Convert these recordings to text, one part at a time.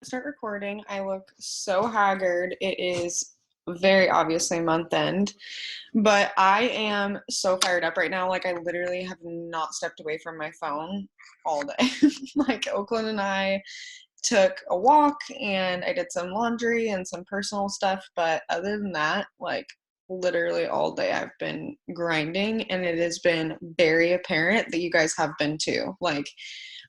Start recording. I look so haggard. It is very obviously month end, but I am so fired up right now. Like, I literally have not stepped away from my phone all day. Like, Oakland and I took a walk and I did some laundry and some personal stuff, but other than that, like, literally all day I've been grinding, and it has been very apparent that you guys have been too. Like,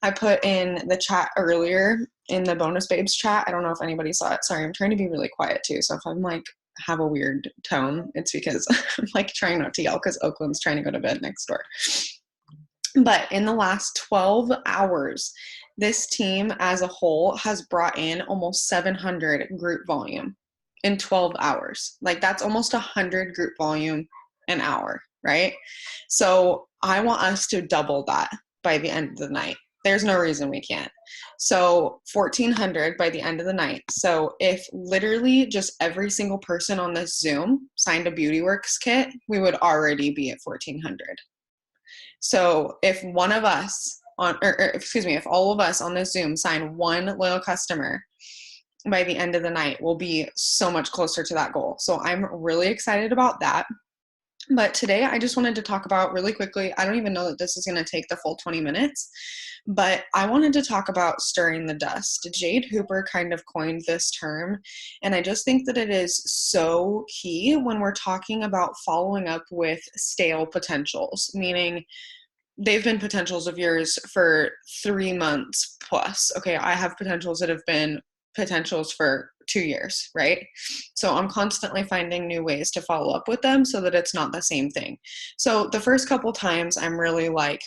I put in the chat earlier in the bonus babes chat. I don't know if anybody saw it. Sorry, I'm trying to be really quiet too. So if I'm like have a weird tone, it's because I'm like trying not to yell because Oakland's trying to go to bed next door. But in the last 12 hours, this team as a whole has brought in almost 700 group volume in 12 hours. Like, that's almost 100 group volume an hour, right? So I want us to double that by the end of the night. There's no reason we can't. So 1,400 by the end of the night. So if literally just every single person on this Zoom signed a Beauty Works kit, we would already be at 1,400. So if one of us if all of us on this Zoom sign one loyal customer by the end of the night, we'll be so much closer to that goal. So I'm really excited about that. But today I just wanted to talk about really quickly, I don't even know that this is going to take the full 20 minutes, but I wanted to talk about stirring the dust. Jade Hooper kind of coined this term, and I just think that it is so key when we're talking about following up with stale potentials, meaning they've been potentials of yours for 3 months plus. Okay, I have potentials that have been potentials for 2 years, right? So I'm constantly finding new ways to follow up with them so that it's not the same thing. So the first couple times I'm really like,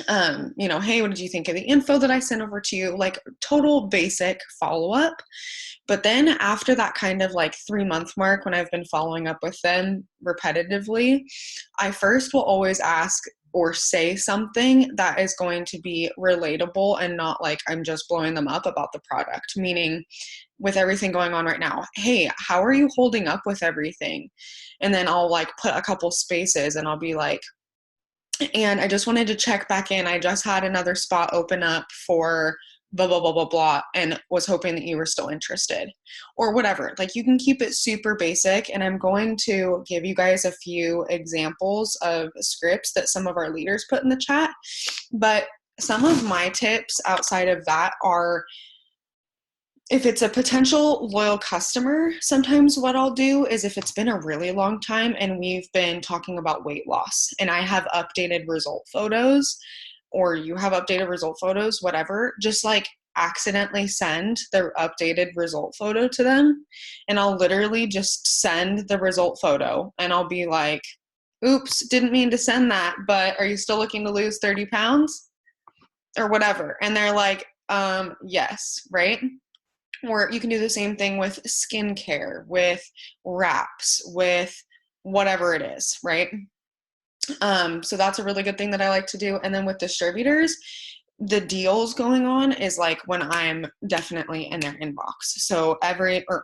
hey, what did you think of the info that I sent over to you? Like, total basic follow up. But then after that kind of like 3 month mark, when I've been following up with them repetitively, I first will always ask or say something that is going to be relatable and not like I'm just blowing them up about the product. Meaning, with everything going on right now, hey, how are you holding up with everything? And then I'll like put a couple spaces and I'll be like, and I just wanted to check back in. I just had another spot open up for blah, blah, blah, blah, blah, and was hoping that you were still interested or whatever. Like, you can keep it super basic. And I'm going to give you guys a few examples of scripts that some of our leaders put in the chat. But some of my tips outside of that are, if it's a potential loyal customer, sometimes what I'll do is, if it's been a really long time and we've been talking about weight loss and I have updated result photos, or you have updated result photos, whatever, just like accidentally send the updated result photo to them. And I'll literally just send the result photo and I'll be like, oops, didn't mean to send that, but are you still looking to lose 30 pounds or whatever? And they're like, yes, right? Or you can do the same thing with skincare, with wraps, with whatever it is, right? So that's a really good thing that I like to do. And then with distributors, the deals going on is like when I'm definitely in their inbox. So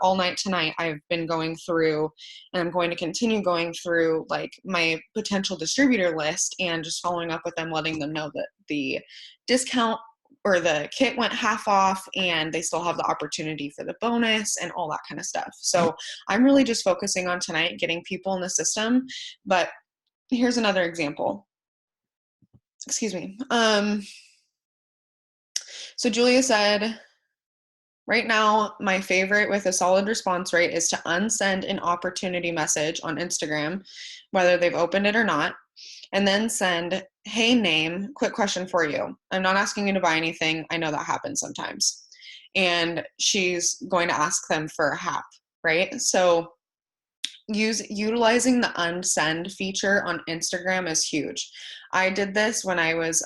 all night tonight, I've been going through, and I'm going to continue going through like my potential distributor list and just following up with them, letting them know that the discount or the kit went half off and they still have the opportunity for the bonus and all that kind of stuff. So I'm really just focusing on tonight getting people in the system. But here's another example. Excuse me. So Julia said, right now, my favorite with a solid response rate is to unsend an opportunity message on Instagram, whether they've opened it or not, and then send, hey, name, quick question for you. I'm not asking you to buy anything. I know that happens sometimes. And she's going to ask them for a HAP, right? So utilizing the unsend feature on Instagram is huge. I did this when I was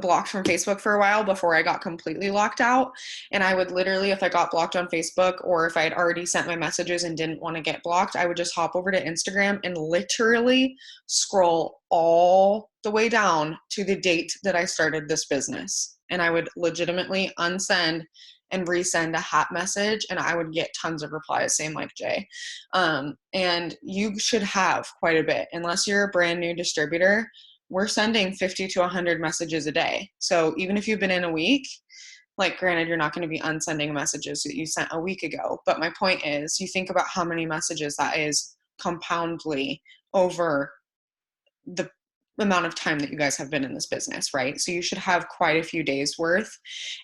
blocked from Facebook for a while before I got completely locked out. And I would literally, if I got blocked on Facebook or if I had already sent my messages and didn't want to get blocked, I would just hop over to Instagram and literally scroll all the way down to the date that I started this business. And I would legitimately unsend and resend a hat message, and I would get tons of replies, same like Jay. And you should have quite a bit. Unless you're a brand new distributor, we're sending 50 to 100 messages a day. So even if you've been in a week, Like, granted, you're not going to be unsending messages that you sent a week ago, but my point is, you think about how many messages that is compoundly over the amount of time that you guys have been in this business, right? So you should have quite a few days worth.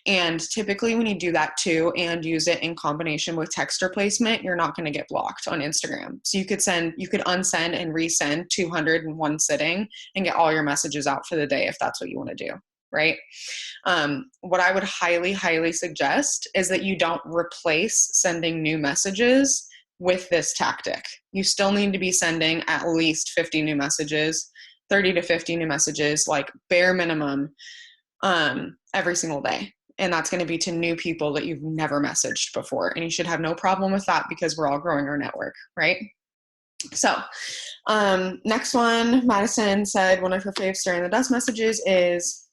And typically when you do that too and use it in combination with text replacement, you're not going to get blocked on Instagram. So you could unsend and resend 200 in one sitting and get all your messages out for the day if that's what you want to do, right? What I would highly, highly suggest is that you don't replace sending new messages with this tactic. You still need to be sending at least 50 new messages, 30 to 50 new messages, like bare minimum, every single day. And that's going to be to new people that you've never messaged before. And you should have no problem with that because we're all growing our network, right? So next one, Madison said one of her faves Stirring the Dust messages is,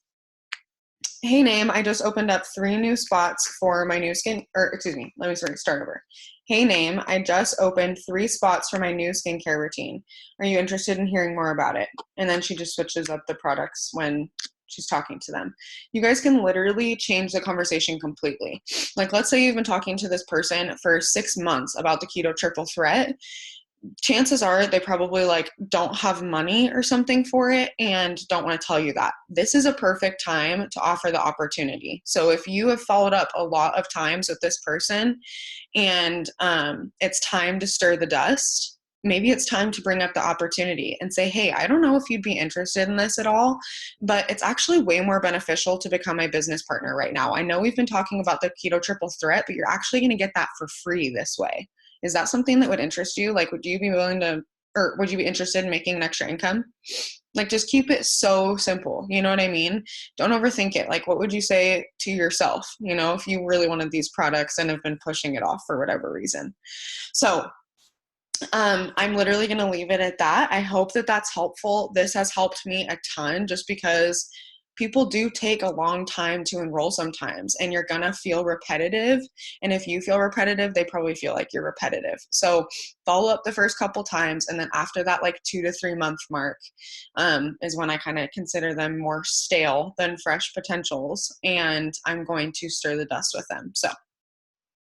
hey, Name, I just opened up 3 new spots for my new let me start over. Hey, Name, I just opened 3 spots for my new skincare routine. Are you interested in hearing more about it? And then she just switches up the products when she's talking to them. You guys can literally change the conversation completely. Like, let's say you've been talking to this person for 6 months about the keto triple threat. Chances are they probably like don't have money or something for it and don't want to tell you that. This is a perfect time to offer the opportunity. So if you have followed up a lot of times with this person and it's time to stir the dust, maybe it's time to bring up the opportunity and say, hey, I don't know if you'd be interested in this at all, but it's actually way more beneficial to become my business partner right now. I know we've been talking about the keto triple threat, but you're actually going to get that for free this way. Is that something that would interest you? Like, would you be willing to, or would you be interested in making an extra income? Like, just keep it so simple. You know what I mean? Don't overthink it. Like, what would you say to yourself, you know, if you really wanted these products and have been pushing it off for whatever reason? So I'm literally going to leave it at that. I hope that that's helpful. This has helped me a ton just because people do take a long time to enroll sometimes, and you're going to feel repetitive. And if you feel repetitive, they probably feel like you're repetitive. So follow up the first couple times. And then after that, like 2 to 3 month mark, is when I kind of consider them more stale than fresh potentials. And I'm going to stir the dust with them. So